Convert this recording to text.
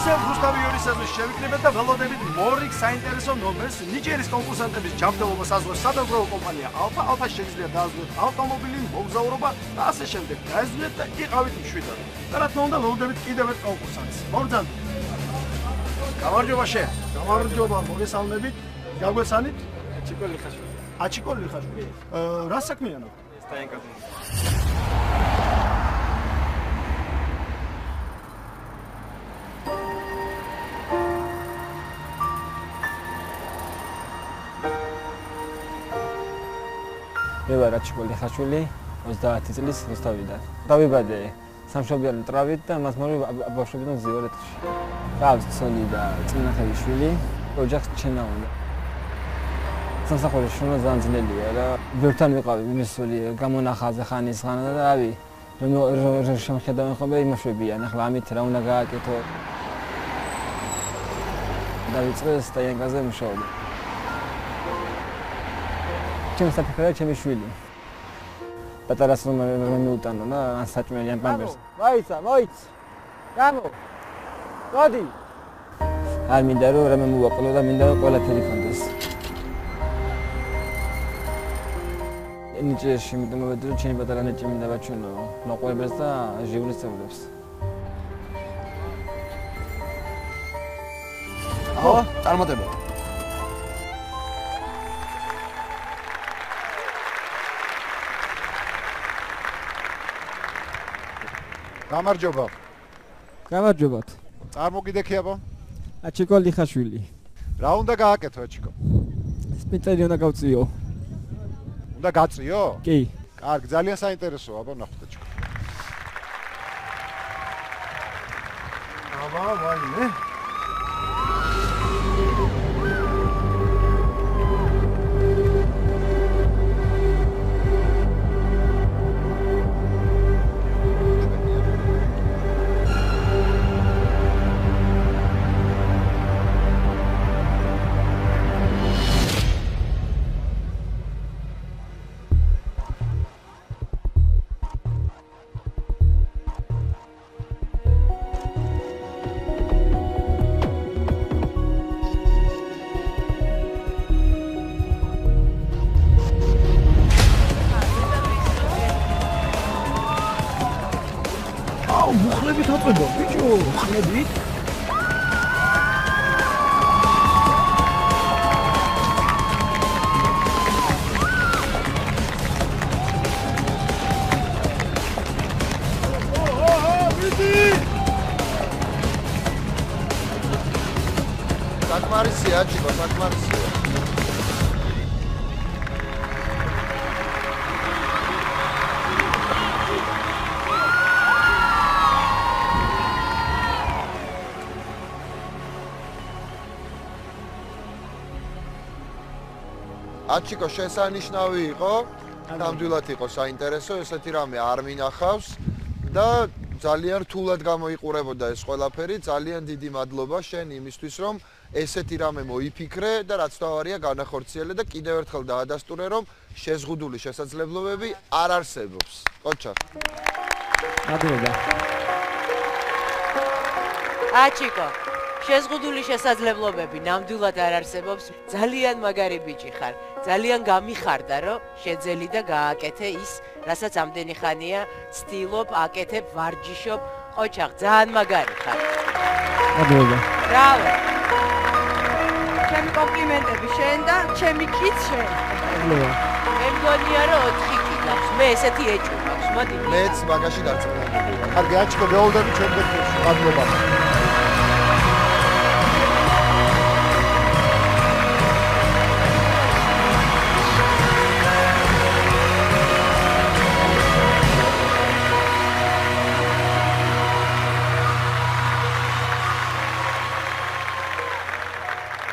ისევ რუსთავიორის ეზოს შევიკრიბეთ და ველოდებით მორიგ საინტერესო ნომერს ნიჭიერის კონკურსანტების ჯანმრთელობას საზღვრის სადაზღვევო კომპანია ალფა შეიძლება დაასრულოთ ავტომობილი, მოგზაურობა და ასე შემდეგ. გაეზრდეთ და იყავით მშვიდად. და რა თქმა უნდა, ველოდებით კიდევ ერთ კონკურსანტს. მოგზაურობ. გამარჯობა შე. გამარჯობა, მოგესალმებით. გაგვესალმებით. აჩიკო ლიხაშვილი. აჩიკო ლიხაშვილი. რა საქმიანო? სტაინკაზე. მე ვარ აჩიკო ლიხაშვილი, 30 წლის რუსთავიდან. დავიბადე სამშობლოური ტრავით და მას მერე ბავშვობიდან ზიარეთში. გავს ცოლი და წინახელიშვილი, ოჯახს ჩენა უნდა. სამსახურის შრომა ძალიან ძნელია რა. ბევრთან ვიყავი მიმესველი გამონახაზე ხანისღანა და რავი, რომ შემხედავენ ხოლმე იმაშვებიან, ახლა ამით რა უნდა გააკეთო. დავიწყე სტაინკაზე მუშაობა. ჩემი საფიქრია ჩემი შვილი. პატარას რომ მეუტანო და საჭმელი ან პამპერს. მოიცა. გამო. მოდი. არ მინდა რომ რამე მოვაყოლო და მინდა რომ ყველაფერი ქონდეს. ნიჭიერში მოვედი რომ ჩემი პატარა ნიჭი მინდა ვაჩვენო მოყვებებს და ჟიურის წევრებს. აჰა, წარმატება. გამარჯობა. გამარჯობათ. წარმოგიდექი აბა. აჩიკო ლიხაშვილი. რა უნდა გააკეთო აჩიკო? სპეციალი უნდა გავწიო. უნდა გაწიო? კი. კარგი, ძალიან საინტერესოა აბა ნახოთ აჩიკო. აბა, ვაიმე. მუხლებით აწვება, ბიჭო, მუხლებით. საკმარისია, აჩიკო, საკმარისია. აჩიკო შესანიშნავი იყო, ნამდვილად იყო საინტერესო, ესეთი რამე არ მინახავს და ძალიან რთულად გამოიყურებოდა ეს ყველაფერი, ძალიან დიდი მადლობა შენ იმისთვის, რომ ესეთი რამე მოიფიქრე და რაც თავარია განახორციელე და კიდევ ერთხელ დაადასტურე, რომ შეზღუდული შესაძლებლობები არ არსებობს. კოჩა. მადლობა. აჩიკო, შეზღუდული შესაძლებლობები ნამდვილად არ არსებობს. ძალიან მაგარი ბიჭი ხარ. ძალიან გამიხარდა, რომ შეძელი და გააკეთე ის, რასაც ამდენი ხანია ცდილობ, აკეთებ, ვარჯიშობ. ყოჩახ, ძალიან მაგარი ხარ. მადლობა. ბრავო. ჩემი კომპლიმენტები შენ და ჩემი კიც შენ. მადლობა. მე მგონია, რომ 4 კი გაქვს. მე ესეთი ეჭვი მაქვს. მოდი. მეც მაგაში დარწმუნებული ვარ. კარგი, აჩიკო, გეოლდები ჩვენ გეთხოვს. მადლობა.